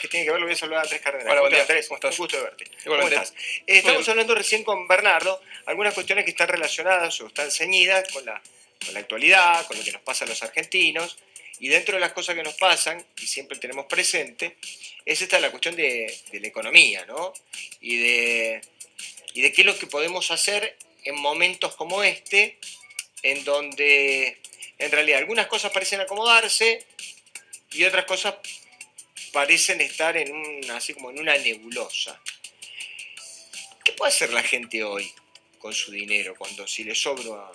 que tiene que ver, lo voy a saludar a Andrés Cardenal. Hola, buen día. Andrés, ¿Cómo estás? un gusto de verte. Igualmente. ¿Cómo estás? Estamos hablando recién con Bernardo, algunas cuestiones que están relacionadas o están ceñidas con la actualidad, con lo que nos pasa a los argentinos, y dentro de las cosas que nos pasan, y siempre tenemos presente, es esta la cuestión de la economía, ¿no? Y de qué es lo que podemos hacer en momentos como este, en donde en realidad algunas cosas parecen acomodarse y otras cosas parecen estar así como en una nebulosa. ¿Qué puede hacer la gente hoy con su dinero si le sobra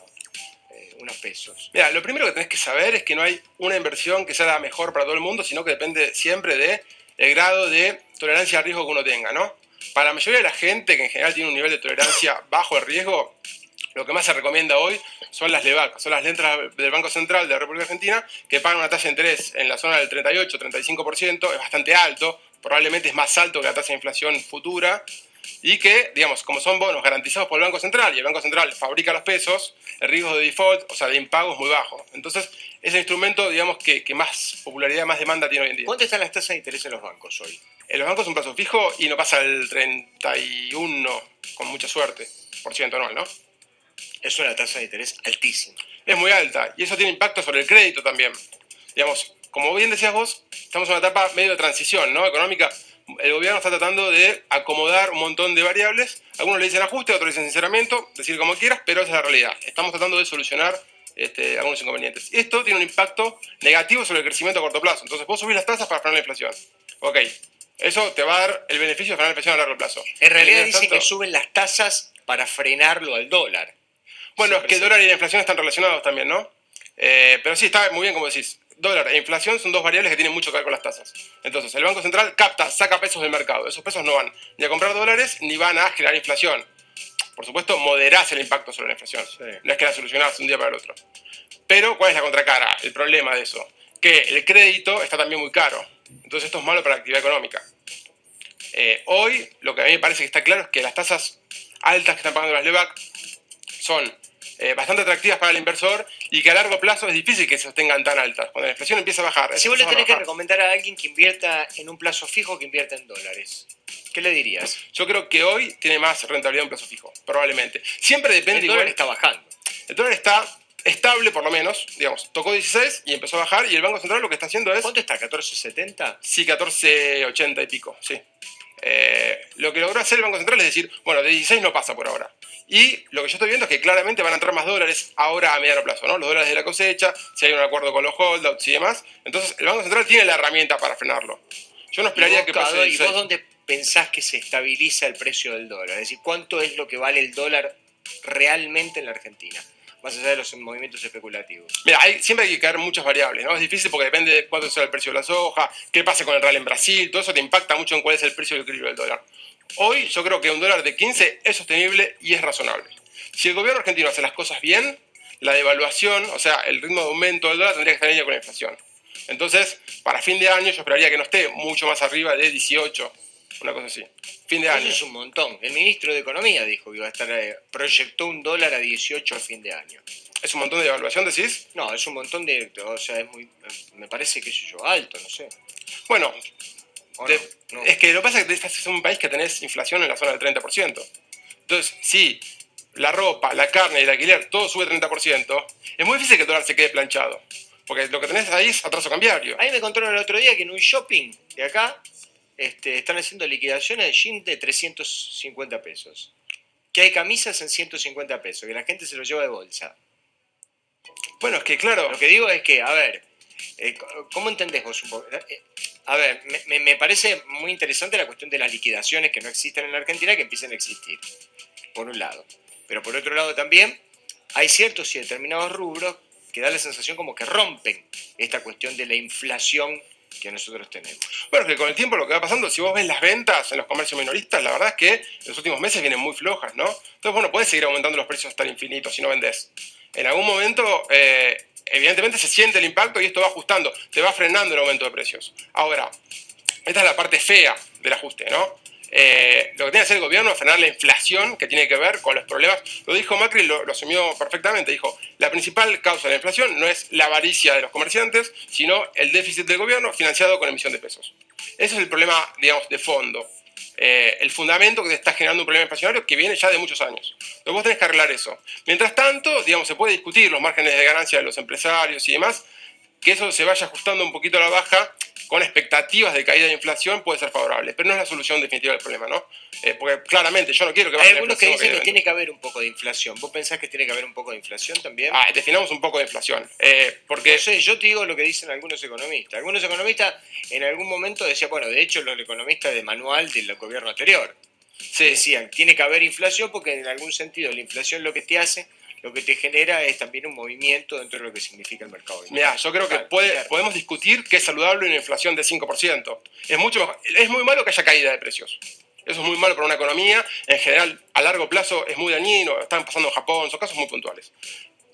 unos pesos? Mira, lo primero que tenés que saber es que no hay una inversión que sea la mejor para todo el mundo, sino que depende siempre del grado de tolerancia al riesgo que uno tenga, ¿no? Para la mayoría de la gente, que en general tiene un nivel de tolerancia bajo al riesgo, lo que más se recomienda hoy son las LEVAC, son las letras del Banco Central de la República Argentina, que pagan una tasa de interés en la zona del 38-35%, es bastante alto, probablemente es más alto que la tasa de inflación futura, y que, digamos, como son bonos garantizados por el Banco Central y el Banco Central fabrica los pesos, el riesgo de default, o sea, de impago, es muy bajo. Entonces, es el instrumento, digamos, que más popularidad, más demanda tiene hoy en día. ¿Cuánto están las tasas de interés en los bancos hoy? En los bancos es un plazo fijo y no pasa el 31, con mucha suerte, por ciento anual, ¿no? Es una tasa de interés altísima. Es muy alta y eso tiene impacto sobre el crédito también. Digamos, como bien decías vos, estamos en una etapa medio de transición, ¿no? Económica. El gobierno está tratando de acomodar un montón de variables. Algunos le dicen ajuste, otros dicen sinceramiento, decir como quieras, pero esa es la realidad. Estamos tratando de solucionar algunos inconvenientes. Esto tiene un impacto negativo sobre el crecimiento a corto plazo. Entonces vos subís las tasas para frenar la inflación. Ok, eso te va a dar el beneficio de frenar la inflación a largo plazo. En realidad dicen que suben las tasas para frenarlo al dólar. Bueno, es que el dólar y la inflación están relacionados también, ¿no? Pero sí, está muy bien como decís. Dólar e inflación son dos variables que tienen mucho que ver con las tasas. Entonces, el Banco Central saca pesos del mercado. Esos pesos no van ni a comprar dólares ni van a generar inflación. Por supuesto, moderás el impacto sobre la inflación. Sí. No es que la solucionás de un día para el otro. Pero, ¿cuál es la contracara? El problema de eso. Que el crédito está también muy caro. Entonces, esto es malo para la actividad económica. Hoy, lo que a mí me parece que está claro es que las tasas altas que están pagando las LEVAC son bastante atractivas para el inversor y que a largo plazo es difícil que se sostengan tan altas. Cuando la inflación empieza a bajar... Si vos le tenés que recomendar a alguien que invierta en un plazo fijo que invierta en dólares, ¿qué le dirías? Yo creo que hoy tiene más rentabilidad un plazo fijo, probablemente. Siempre depende... El dólar está bajando. El dólar está estable por lo menos, digamos, tocó 16 y empezó a bajar y el Banco Central lo que está haciendo es... ¿Cuánto está? ¿14.70? Sí, 14.80 y pico, sí. Lo que logró hacer el Banco Central es decir, bueno, de 16 no pasa por ahora. Y lo que yo estoy viendo es que claramente van a entrar más dólares ahora a mediano plazo, ¿no? Los dólares de la cosecha, si hay un acuerdo con los holdouts y demás. Entonces, el Banco Central tiene la herramienta para frenarlo. Yo no esperaría que pase... ¿Y vos dónde pensás que se estabiliza el precio del dólar? Es decir, ¿cuánto es lo que vale el dólar realmente en la Argentina? Más allá de los movimientos especulativos. Mira, siempre hay que caer muchas variables, ¿no? Es difícil porque depende de cuánto sea el precio de la soja, qué pase con el real en Brasil, todo eso te impacta mucho en cuál es el precio del equilibrio del dólar. Hoy yo creo que un dólar de 15 es sostenible y es razonable. Si el gobierno argentino hace las cosas bien, la devaluación, o sea, el ritmo de aumento del dólar tendría que estar en línea con la inflación. Entonces, para fin de año yo esperaría que no esté mucho más arriba de 18, una cosa así. Fin de año. Eso es un montón. El ministro de Economía dijo que iba a estar, proyectó un dólar a 18 a fin de año. ¿Es un montón de devaluación, decís? No, es un montón o sea, es muy, me parece, qué sé yo, alto, no sé. Bueno, no. Es que lo que pasa es que estás en un país que tenés inflación en la zona del 30%. Entonces, si la ropa, la carne y el alquiler, todo sube 30%, es muy difícil que el dólar se quede planchado. Porque lo que tenés ahí es atraso cambiario. Ahí me contaron el otro día que en un shopping de acá están haciendo liquidaciones de jeans de 350 pesos. Que hay camisas en 150 pesos, que la gente se lo lleva de bolsa. Bueno, es que claro... Lo que digo es que, a ver, ¿cómo entendés vos un poco? A ver, me parece muy interesante la cuestión de las liquidaciones que no existen en la Argentina que empiecen a existir, por un lado. Pero por otro lado también hay ciertos y determinados rubros que da la sensación como que rompen esta cuestión de la inflación que nosotros tenemos. Bueno, es que con el tiempo lo que va pasando, si vos ves las ventas en los comercios minoristas, la verdad es que en los últimos meses vienen muy flojas, ¿no? Entonces, bueno, puedes seguir aumentando los precios hasta el infinito si no vendés. En algún momento, evidentemente se siente el impacto y esto va ajustando, te va frenando el aumento de precios. Ahora, esta es la parte fea del ajuste, ¿no? Lo que tiene que hacer el gobierno es frenar la inflación que tiene que ver con los problemas. Lo dijo Macri, lo asumió perfectamente. Dijo, la principal causa de la inflación no es la avaricia de los comerciantes, sino el déficit del gobierno financiado con emisión de pesos. Ese es el problema, digamos, de fondo. El fundamento que te está generando un problema inflacionario que viene ya de muchos años. Entonces vos tenés que arreglar eso. Mientras tanto, digamos, se puede discutir los márgenes de ganancia de los empresarios y demás, que eso se vaya ajustando un poquito a la baja con expectativas de caída de inflación puede ser favorable, pero no es la solución definitiva del problema, ¿no? Porque claramente yo no quiero que baje Hay la algunos que inflación. dicen que tiene que haber un poco de inflación. ¿Vos pensás que tiene que haber un poco de inflación también? Definamos un poco de inflación. Porque no sé, yo te digo lo que dicen algunos economistas. Algunos economistas en algún momento decían, bueno, de hecho los economistas de manual del gobierno anterior decían, tiene que haber inflación porque en algún sentido la inflación lo que te hace, lo que te genera es también un movimiento dentro de lo que significa el mercado. Mirá, yo creo que podemos discutir que es saludable una inflación de 5%. Es mucho mejor. Es muy malo que haya caída de precios. Eso es muy malo para una economía. En general, a largo plazo es muy dañino. Están pasando en Japón, son casos muy puntuales.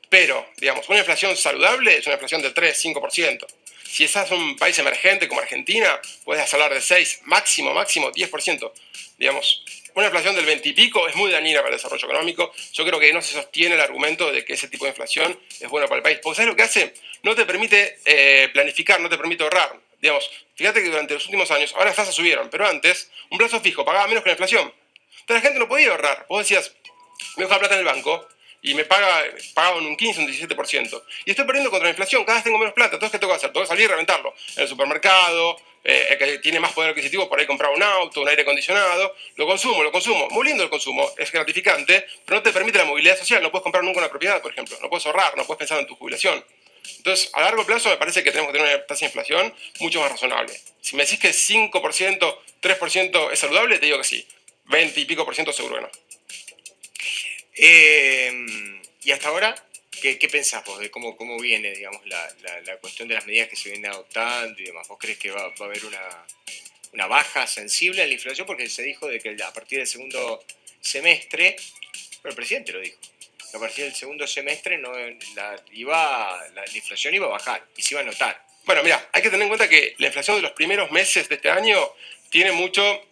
Pero, digamos, una inflación saludable es una inflación de 3, 5%. Si estás en un país emergente como Argentina, puedes hablar de 6, máximo 10%. Digamos, una inflación del 20 y pico es muy dañina para el desarrollo económico. Yo creo que no se sostiene el argumento de que ese tipo de inflación es bueno para el país. Porque ¿sabes lo que hace? No te permite planificar, no te permite ahorrar. Digamos, fíjate que durante los últimos años, ahora las tasas subieron, pero antes un plazo fijo pagaba menos que la inflación. Entonces la gente no podía ahorrar. Vos decías, me dejo la plata en el banco y pagaban un 15, un 17%. Y estoy perdiendo contra la inflación, cada vez tengo menos plata. Entonces, ¿qué tengo que hacer? Tengo que salir y reventarlo. En el supermercado, el que tiene más poder adquisitivo por ahí comprar un auto, un aire acondicionado. Lo consumo. Muy lindo el consumo, es gratificante, pero no te permite la movilidad social. No puedes comprar nunca una propiedad, por ejemplo. No puedes ahorrar, no puedes pensar en tu jubilación. Entonces, a largo plazo me parece que tenemos que tener una tasa de inflación mucho más razonable. Si me decís que 5%, 3% es saludable, te digo que sí. 20 y pico por ciento seguro que no. Y hasta ahora, ¿qué pensás vos de cómo viene, digamos, la cuestión de las medidas que se vienen adoptando y demás? ¿Vos crees que va a haber una baja sensible en la inflación? Porque se dijo de que a partir del segundo semestre, pero el presidente lo dijo, que a partir del segundo semestre la inflación iba a bajar y se iba a notar. Bueno, mira, hay que tener en cuenta que la inflación de los primeros meses de este año tiene mucho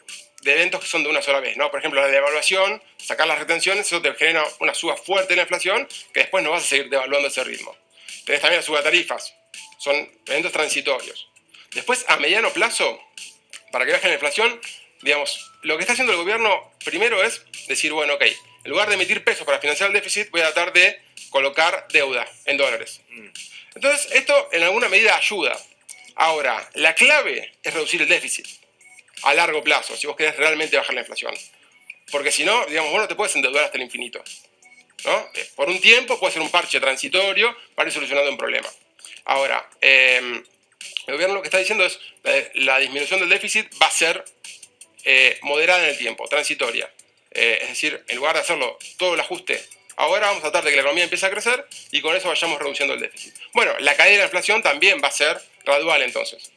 de eventos que son de una sola vez, ¿no? Por ejemplo, la devaluación, sacar las retenciones, eso te genera una suba fuerte en la inflación que después no vas a seguir devaluando ese ritmo. Tenés también la suba de tarifas, son eventos transitorios. Después, a mediano plazo, para que baje la inflación, digamos, lo que está haciendo el gobierno primero es decir, bueno, ok, en lugar de emitir pesos para financiar el déficit, voy a tratar de colocar deuda en dólares. Entonces, esto en alguna medida ayuda. Ahora, la clave es reducir el déficit a largo plazo, si vos querés realmente bajar la inflación. Porque si no, digamos, vos no te puedes endeudar hasta el infinito, ¿no? Por un tiempo puede ser un parche transitorio para ir solucionando un problema. Ahora, el gobierno lo que está diciendo es la disminución del déficit va a ser moderada en el tiempo, transitoria. Es decir, en lugar de hacerlo todo el ajuste, ahora vamos a tratar de que la economía empiece a crecer y con eso vayamos reduciendo el déficit. Bueno, la caída de la inflación también va a ser gradual entonces.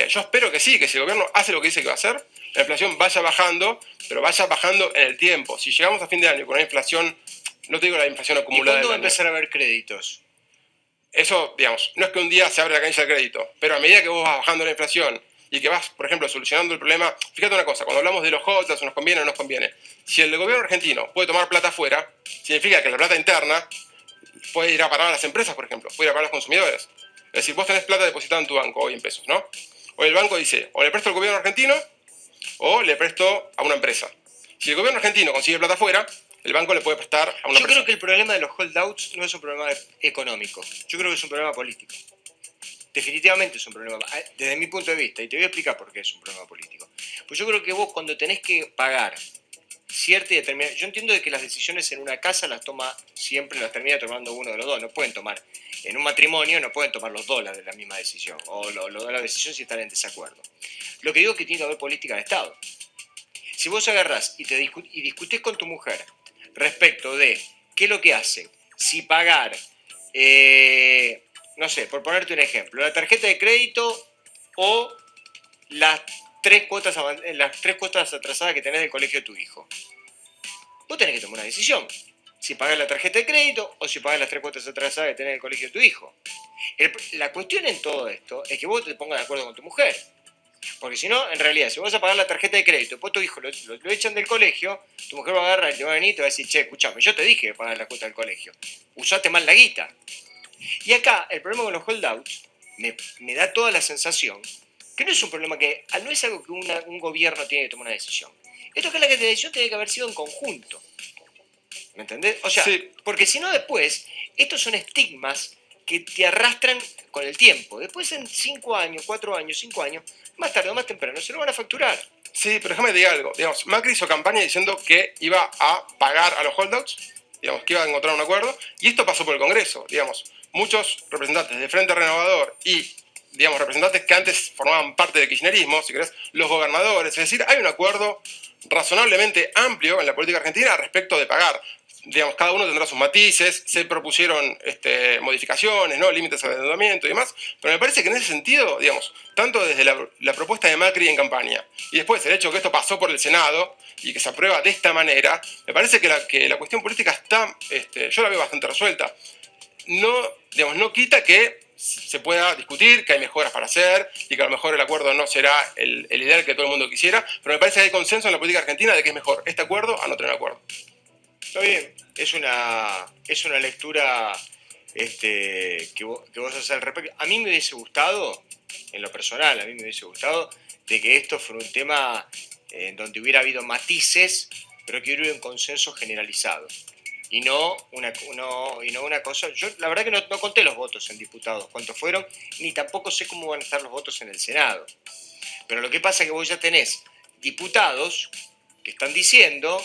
Yo espero que sí, que si el gobierno hace lo que dice que va a hacer, la inflación vaya bajando, pero vaya bajando en el tiempo. Si llegamos a fin de año con una inflación, no te digo la inflación acumulada. ¿Y cuándo va a empezar a haber créditos? Eso, digamos, no es que un día se abre la canilla de crédito, pero a medida que vos vas bajando la inflación y que vas, por ejemplo, solucionando el problema, fíjate una cosa, cuando hablamos de los HOTAs, o nos conviene o no nos conviene, si el gobierno argentino puede tomar plata afuera, significa que la plata interna puede ir a parar a las empresas, por ejemplo, puede ir a parar a los consumidores. Es decir, vos tenés plata depositada en tu banco hoy en pesos, ¿no? Hoy el banco dice, o le presto al gobierno argentino o le presto a una empresa. Si el gobierno argentino consigue plata afuera, el banco le puede prestar a una empresa. Yo creo que el problema de los holdouts no es un problema económico, yo creo que es un problema político. Definitivamente es un problema, desde mi punto de vista, y te voy a explicar por qué es un problema político. Pues yo creo que vos cuando tenés que pagar cierta y determinada... Yo entiendo de que las decisiones en una casa las termina tomando uno de los dos, no pueden tomar... En un matrimonio no pueden tomar los dos de la misma decisión, o los dos la decisión si están en desacuerdo. Lo que digo es que tiene que haber política de Estado. Si vos agarrás y discutís con tu mujer respecto de qué es lo que hace, si pagar, no sé, por ponerte un ejemplo, la tarjeta de crédito o las tres cuotas atrasadas que tenés del colegio de tu hijo. Vos tenés que tomar una decisión. Si pagás la tarjeta de crédito o si pagás las tres cuotas atrasadas que tenés del colegio de tu hijo. La cuestión en todo esto es que vos te pongas de acuerdo con tu mujer. Porque si no, en realidad, si vas a pagar la tarjeta de crédito, después tu hijo lo echan del colegio, tu mujer va a agarrar y te va a venir y te va a decir, che, escuchame, yo te dije que pagar la cuota del colegio. Usaste mal la guita. Y acá, el problema con los holdouts, me da toda la sensación que no es un problema no es algo que un gobierno tiene que tomar una decisión. Esto que es la decisión tiene que haber sido en conjunto. ¿Me entendés? O sea, Sí. porque si no después, estos son estigmas que te arrastran con el tiempo. Después en 5 años, 4 años, 5 años, más tarde o más temprano, se lo van a facturar. Sí, pero déjame decir algo. Digamos, Macri hizo campaña diciendo que iba a pagar a los holdouts, digamos, que iba a encontrar un acuerdo, y esto pasó por el Congreso. Digamos, muchos representantes de Frente Renovador y, digamos, representantes que antes formaban parte del kirchnerismo, si querés, los gobernadores, es decir, hay un acuerdo razonablemente amplio en la política argentina respecto de pagar. Digamos, cada uno tendrá sus matices, se propusieron modificaciones, ¿no? Límites al endeudamiento y demás, pero me parece que en ese sentido, digamos, tanto desde la propuesta de Macri en campaña y después el hecho de que esto pasó por el Senado y que se aprueba de esta manera, me parece que la cuestión política está, yo la veo bastante resuelta. No, digamos, no quita que se pueda discutir, que hay mejoras para hacer y que a lo mejor el acuerdo no será el ideal que todo el mundo quisiera, pero me parece que hay consenso en la política argentina de que es mejor este acuerdo a no tener acuerdo. Está bien, es una lectura que vos haces al respecto. A mí me hubiese gustado, en lo personal, de que esto fuera un tema en donde hubiera habido matices, pero que hubiera un consenso generalizado. Y no una cosa. Yo la verdad que no conté los votos en diputados, cuántos fueron, ni tampoco sé cómo van a estar los votos en el Senado. Pero lo que pasa es que vos ya tenés diputados que están diciendo,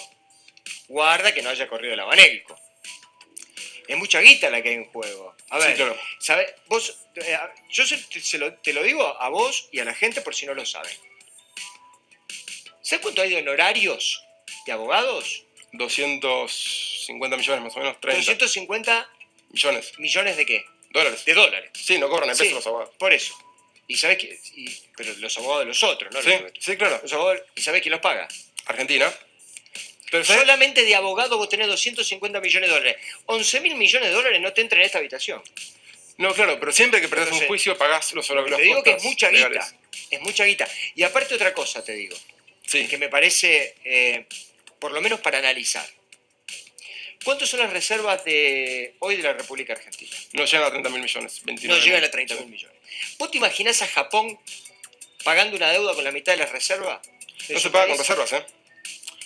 guarda que no haya corrido el abanélico. Es mucha guita la que hay en juego. A ver, sí, claro. ¿sabes? Vos, yo te lo digo a vos y a la gente por si no lo saben. ¿Sabes cuánto hay de honorarios de abogados? 250 millones más o menos, 30 250 millones. millones de qué? Dólares. De dólares. Sí, no cobran en pesos Sí, los abogados. por eso. Y sabés que, pero los abogados de los otros, ¿no? Sí, sí, claro. Los abogados, ¿y sabés quién los paga? Argentina. Pero ¿sabes? Solamente de abogados vos tenés 250 millones de dólares. 11.000 millones de dólares no te entran en esta habitación. No, claro, pero siempre que perdés Entonces, un juicio pagás los Te digo que es mucha legales. guita. Es mucha guita. Y aparte otra cosa te digo, Sí. que me parece, por lo menos para analizar. ¿Cuántas son las reservas de hoy de la República Argentina? No llegan a 30.000 millones. 29 No llegan a 30.000 millones. ¿Vos te imaginás a Japón pagando una deuda con la mitad de las reservas? No se paga con reservas, ¿eh?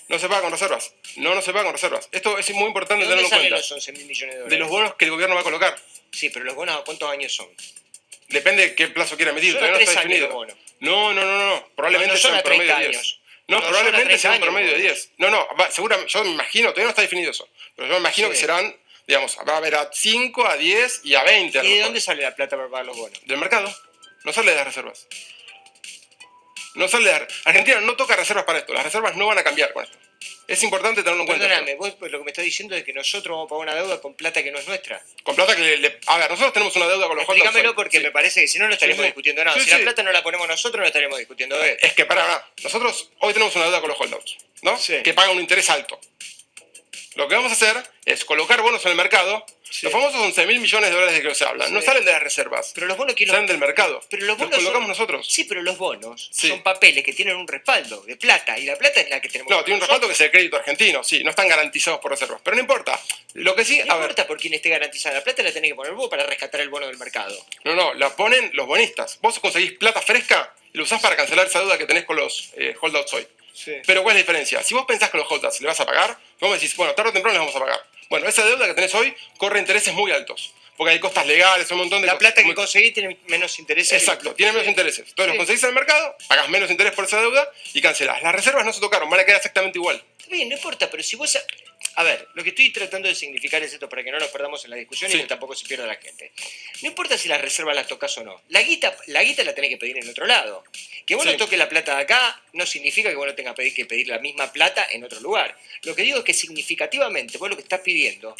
No se paga con reservas. No se paga con reservas. Esto es muy importante ¿De dónde tenerlo en salen cuenta. los 11.000 millones de dólares? De los bonos que el gobierno va a colocar. Sí, pero los bonos ¿a cuántos años son? Depende de qué plazo quiera emitir. Son Todavía a no está 3 años definido. los bonos. No. Probablemente No son sea a un promedio 30 de 10. años. No, No, son a probablemente 30 sea un años, promedio de boludo. 10. Seguramente, yo me imagino, todavía no está definido eso. Pero yo me imagino Sí. que serán, digamos, va a haber a 5, a 10 y a 20. A lo ¿Y de mejor. dónde sale la plata para pagar los bonos? Del mercado. No sale de las reservas. No sale de... Argentina no toca reservas para esto. Las reservas no van a cambiar con esto. Es importante tenerlo en cuenta. Perdóname, vos lo que me estás diciendo es que nosotros vamos a pagar una deuda con plata que no es nuestra. Con plata que A ver, nosotros tenemos una deuda con los holdouts. Explícamelo porque Sí. me parece que si no estaríamos Sí. discutiendo nada. Sí, Si la sí. plata no la ponemos nosotros, no estaríamos discutiendo de él. Es que nosotros hoy tenemos una deuda con los holdouts, ¿no? Sí. Que pagan un interés alto. Lo que vamos a hacer es colocar bonos en el mercado. Sí. Los famosos 11.000 millones de dólares de que se habla. Sí. No salen de las reservas. Pero los bonos que Salen del mercado. Pero los bonos colocamos son- nosotros. Sí, pero los bonos Sí. son papeles que tienen un respaldo de plata y la plata es la que tenemos. No, tiene un respaldo que es el crédito argentino. Sí, no están garantizados por reservas. Pero no importa. Lo que sí, No a ver. importa por quién esté garantizada la plata, la tenés que poner vos para rescatar el bono del mercado. No, la ponen los bonistas. Vos conseguís plata fresca y lo usás para cancelar esa deuda que tenés con los holdouts hoy. Sí. Pero ¿cuál es la diferencia? Si vos pensás que los holdouts le vas a pagar, vos me decís, bueno, tarde o temprano les vamos a pagar. Bueno, esa deuda que tenés hoy corre intereses muy altos. Porque hay costas legales, un montón de La cosas. plata que Muy- conseguís tiene menos intereses. Exacto, tiene menos intereses. Entonces Sí. los conseguís en el mercado, pagás menos interés por esa deuda y cancelás. Las reservas no se tocaron, van a quedar exactamente igual. Está bien, no importa, pero si vos... A ver, lo que estoy tratando de significar es esto para que no nos perdamos en la discusión Sí. y que tampoco se pierda la gente. No importa si las reservas las tocas o no. La guita la tenés que pedir en otro lado. Que vos Sí. no toques la plata de acá no significa que vos no tengas que pedir la misma plata en otro lugar. Lo que digo es que significativamente vos lo que estás pidiendo,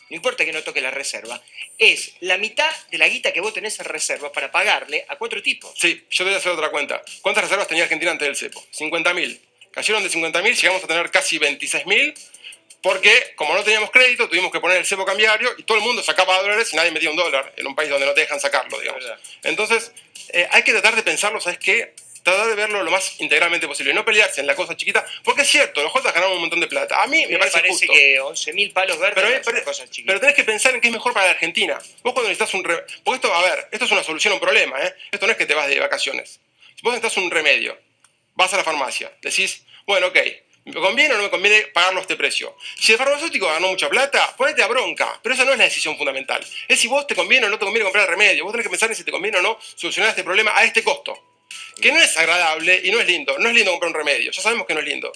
no importa que no toques la reserva, es la mitad de la guita que vos tenés en reserva para pagarle a 4 tipos. Sí, yo te voy a hacer otra cuenta. ¿Cuántas reservas tenía Argentina antes del cepo? 50.000. Cayeron de 50.000, llegamos a tener casi 26.000. Porque, como no teníamos crédito, tuvimos que poner el cepo cambiario y todo el mundo sacaba dólares y nadie metía un dólar en un país donde no te dejan sacarlo, digamos. Es verdad. Entonces, hay que tratar de pensarlo, ¿sabes qué? tratar de verlo lo más integralmente posible, no pelearse en la cosa chiquita, porque es cierto, los Jotas ganamos un montón de plata. A mí me parece justo. Que 11.000 palos verdes no son cosas chiquitas. Pero tenés que pensar en qué es mejor para la Argentina. Vos cuando necesitas porque esto, a ver, esto es una solución a un problema, ¿eh? Esto no es que te vas de vacaciones. Si vos necesitas un remedio, vas a la farmacia, decís, bueno, ok, ¿me conviene o no me conviene pagarlo a este precio? Si el farmacéutico ganó mucha plata, ponete a bronca. Pero esa no es la decisión fundamental. Es si vos te conviene o no te conviene comprar el remedio. Vos tenés que pensar en si te conviene o no solucionar este problema a este costo. Que no es agradable y no es lindo. No es lindo comprar un remedio. Ya sabemos que no es lindo.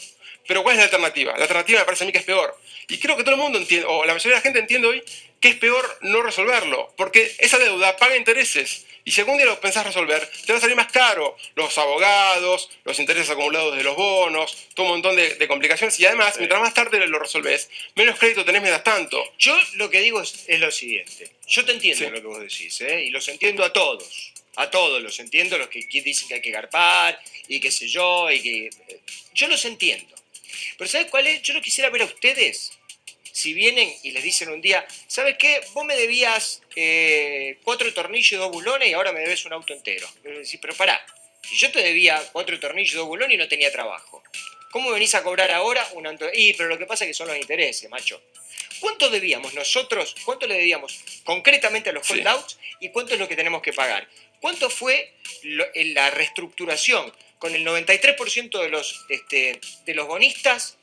Pero ¿cuál es la alternativa? La alternativa me parece a mí que es peor. Y creo que todo el mundo entiende, o la mayoría de la gente entiende hoy, que es peor no resolverlo. Porque esa deuda paga intereses. Y si algún día lo pensás resolver, te va a salir más caro. Los abogados, los intereses acumulados de los bonos, todo un montón de complicaciones. Y además, mientras más tarde lo resolvés, menos crédito tenés mientras tanto. Yo lo que digo es lo siguiente. Yo te entiendo lo que vos decís, ¿eh? Y los entiendo a todos. A todos los entiendo, los que dicen que hay que garpar y qué sé yo, y que... Yo los entiendo. Pero ¿sabes cuál es? Yo lo quisiera ver a ustedes. Si vienen y les dicen un día, ¿sabes qué? Vos me debías 4 tornillos y 2 bulones y ahora me debes un auto entero. Y me decís, pero pará, si yo te debía 4 tornillos y 2 bulones y no tenía trabajo, ¿cómo venís a cobrar ahora un auto? Pero lo que pasa es que son los intereses, macho. ¿Cuánto debíamos nosotros? ¿Cuánto le debíamos concretamente a los holdouts? ¿Y cuánto es lo que tenemos que pagar? ¿Cuánto fue la reestructuración con el 93% de los bonistas?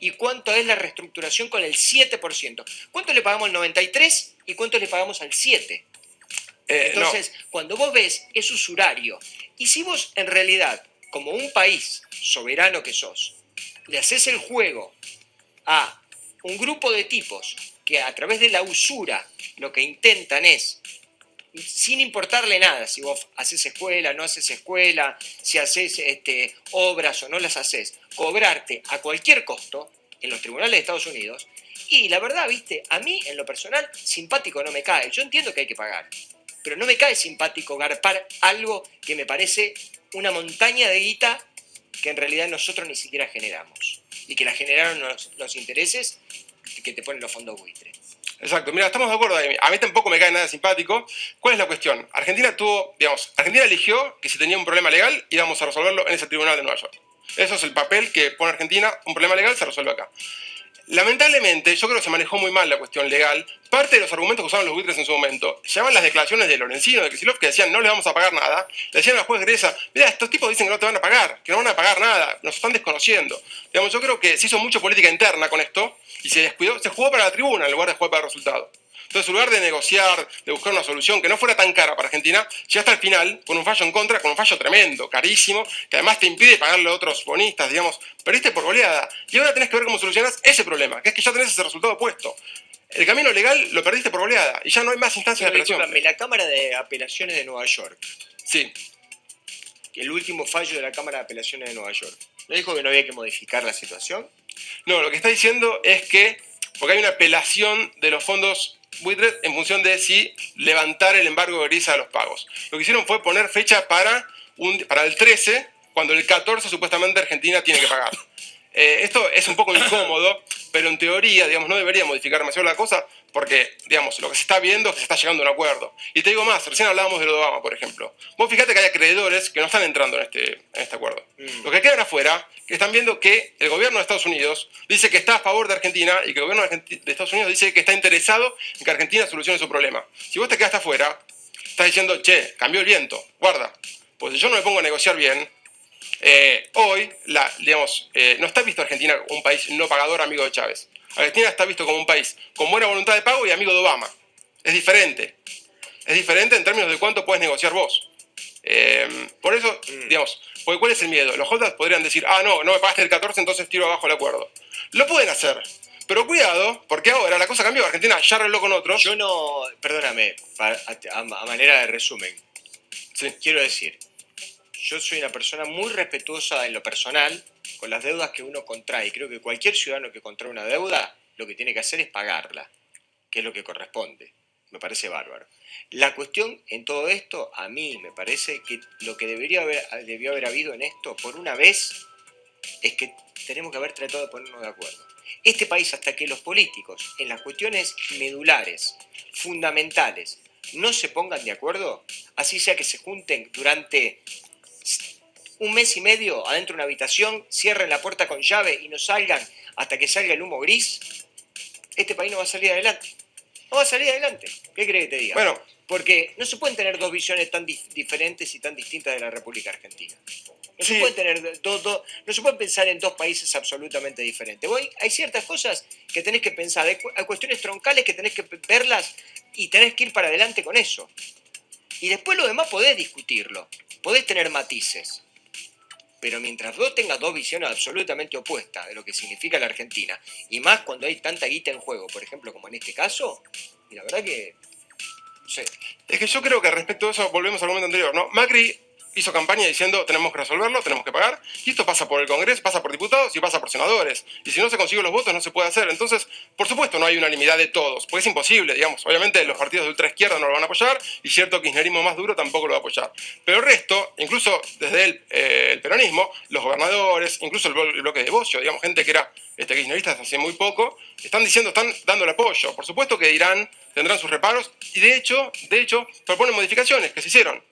¿Y cuánto es la reestructuración con el 7%? ¿Cuánto le pagamos al 93% y cuánto le pagamos al 7%? Entonces, cuando vos ves, es usurario. Y si vos, en realidad, como un país soberano que sos, le haces el juego a un grupo de tipos que a través de la usura lo que intentan es, sin importarle nada, si vos haces escuela, no haces escuela, si haces obras o no las haces, cobrarte a cualquier costo en los tribunales de Estados Unidos. Y la verdad, viste, a mí en lo personal simpático no me cae. Yo entiendo que hay que pagar, pero no me cae simpático garpar algo que me parece una montaña de guita que en realidad nosotros ni siquiera generamos y que la generaron los intereses que te ponen los fondos buitre. Exacto, mira, estamos de acuerdo ahí. A mí tampoco me cae nada simpático. ¿Cuál es la cuestión? Argentina Argentina eligió que si tenía un problema legal íbamos a resolverlo en ese tribunal de Nueva York. Eso es el papel que pone Argentina, un problema legal se resuelve acá. Lamentablemente, yo creo que se manejó muy mal la cuestión legal. Parte de los argumentos que usaban los buitres en su momento llaman las declaraciones de Lorenzino, de Kicillof, que decían no le vamos a pagar nada. Le decían al juez Greza, mira, estos tipos dicen que no te van a pagar, que no van a pagar nada, nos están desconociendo. Yo creo que se hizo mucha política interna con esto y se descuidó, se jugó para la tribuna en lugar de jugar para el resultado. Entonces, en lugar de negociar, de buscar una solución que no fuera tan cara para Argentina, ya hasta el final, con un fallo en contra, con un fallo tremendo, carísimo, que además te impide pagarle a otros bonistas, perdiste por goleada. Y ahora tenés que ver cómo solucionas ese problema, que es que ya tenés ese resultado puesto. El camino legal lo perdiste por goleada y ya no hay más instancias de apelación. La Cámara de Apelaciones de Nueva York. Sí. El último fallo de la Cámara de Apelaciones de Nueva York. ¿No dijo que no había que modificar la situación? No, lo que está diciendo es que, porque hay una apelación de los fondos buitres en función de si levantar el embargo de Grisa a los pagos. Lo que hicieron fue poner fecha para el 13, cuando el 14 supuestamente Argentina tiene que pagar. Esto es un poco incómodo, pero en teoría, no debería modificar demasiado la cosa, porque, lo que se está viendo es que se está llegando a un acuerdo. Y te digo más, recién hablábamos de lo de Obama, por ejemplo. Vos fíjate que hay acreedores que no están entrando en este acuerdo. Los que quedan afuera, que están viendo que el gobierno de Estados Unidos dice que está a favor de Argentina y que el gobierno de Estados Unidos dice que está interesado en que Argentina solucione su problema. Si vos te quedaste afuera, estás diciendo, che, cambió el viento, guarda. Pues si yo no me pongo a negociar bien, hoy, no está visto Argentina como un país no pagador amigo de Chávez. Argentina está visto como un país con buena voluntad de pago y amigo de Obama. Es diferente. Es diferente en términos de cuánto puedes negociar vos. Por eso, porque ¿cuál es el miedo? Los holders podrían decir, no me pagaste el 14, entonces tiro abajo el acuerdo. Lo pueden hacer, pero cuidado, porque ahora la cosa cambió. Argentina ya arregló con otros. Yo no, perdóname, a manera de resumen, sí. Quiero decir, yo soy una persona muy respetuosa en lo personal con las deudas que uno contrae. Creo que cualquier ciudadano que contrae una deuda, lo que tiene que hacer es pagarla, que es lo que corresponde. Me parece bárbaro. La cuestión en todo esto, a mí me parece que lo que debió haber habido en esto, por una vez, es que tenemos que haber tratado de ponernos de acuerdo. Este país, hasta que los políticos, en las cuestiones medulares, fundamentales, no se pongan de acuerdo, así sea que se junten durante un mes y medio adentro de una habitación, cierren la puerta con llave y no salgan hasta que salga el humo gris, este país no va a salir adelante. No va a salir adelante. ¿Qué crees que te diga? Bueno, porque no se pueden tener dos visiones tan diferentes y tan distintas de la República Argentina. No se pueden tener no se pueden pensar en dos países absolutamente diferentes. Hay ciertas cosas que tenés que pensar, hay cuestiones troncales que tenés que verlas y tenés que ir para adelante con eso. Y después lo demás podés discutirlo, podés tener matices. Pero mientras vos tengas dos visiones absolutamente opuestas de lo que significa la Argentina, y más cuando hay tanta guita en juego, por ejemplo, como en este caso, y la verdad que... no sé. Es que yo creo que respecto a eso, volvemos al momento anterior, ¿no? Macri hizo campaña diciendo tenemos que resolverlo, tenemos que pagar, y esto pasa por el Congreso, pasa por diputados y pasa por senadores. Y si no se consiguen los votos no se puede hacer. Entonces, por supuesto, no hay unanimidad de todos, porque es imposible, digamos. Obviamente los partidos de ultraizquierda no lo van a apoyar y cierto kirchnerismo más duro tampoco lo va a apoyar. Pero el resto, incluso desde el peronismo, los gobernadores, incluso el bloque de Bocio, digamos, gente que era kirchnerista hasta hace muy poco, están dando el apoyo. Por supuesto que dirán, tendrán sus reparos, y de hecho, proponen modificaciones que se hicieron.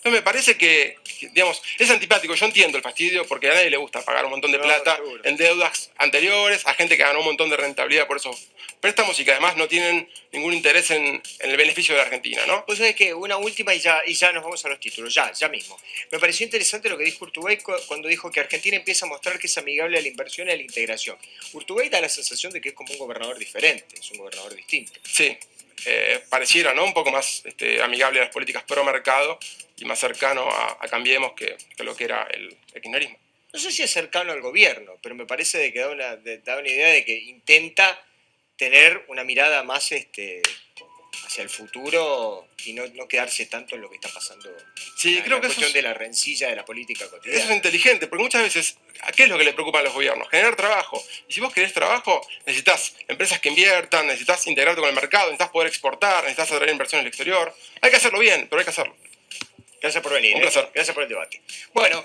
Entonces me parece que, digamos, es antipático. Yo entiendo el fastidio porque a nadie le gusta pagar un montón de plata en deudas anteriores, a gente que ganó un montón de rentabilidad por esos préstamos y que además no tienen ningún interés en el beneficio de la Argentina, ¿no? Pues sabés que una última y ya nos vamos a los títulos, ya mismo. Me pareció interesante lo que dijo Urtubey cuando dijo que Argentina empieza a mostrar que es amigable a la inversión y a la integración. Urtubey da la sensación de que es como un gobernador diferente, es un gobernador distinto. Sí, pareciera, ¿no? Un poco más amigable a las políticas pro mercado y más cercano a Cambiemos que lo que era el kirchnerismo. No sé si es cercano al gobierno, pero me parece de que da una idea de que intenta tener una mirada más hacia el futuro y no quedarse tanto en lo que está pasando. Sí, creo que cuestión de la rencilla de la política cotidiana. Eso es inteligente, porque muchas veces, ¿a qué es lo que le preocupa a los gobiernos? Generar trabajo. Y si vos querés trabajo, necesitas empresas que inviertan, necesitas integrarte con el mercado, necesitas poder exportar, necesitas atraer inversión en el exterior. Hay que hacerlo bien, pero hay que hacerlo. Gracias por venir. Un placer. Gracias por el debate. Bueno,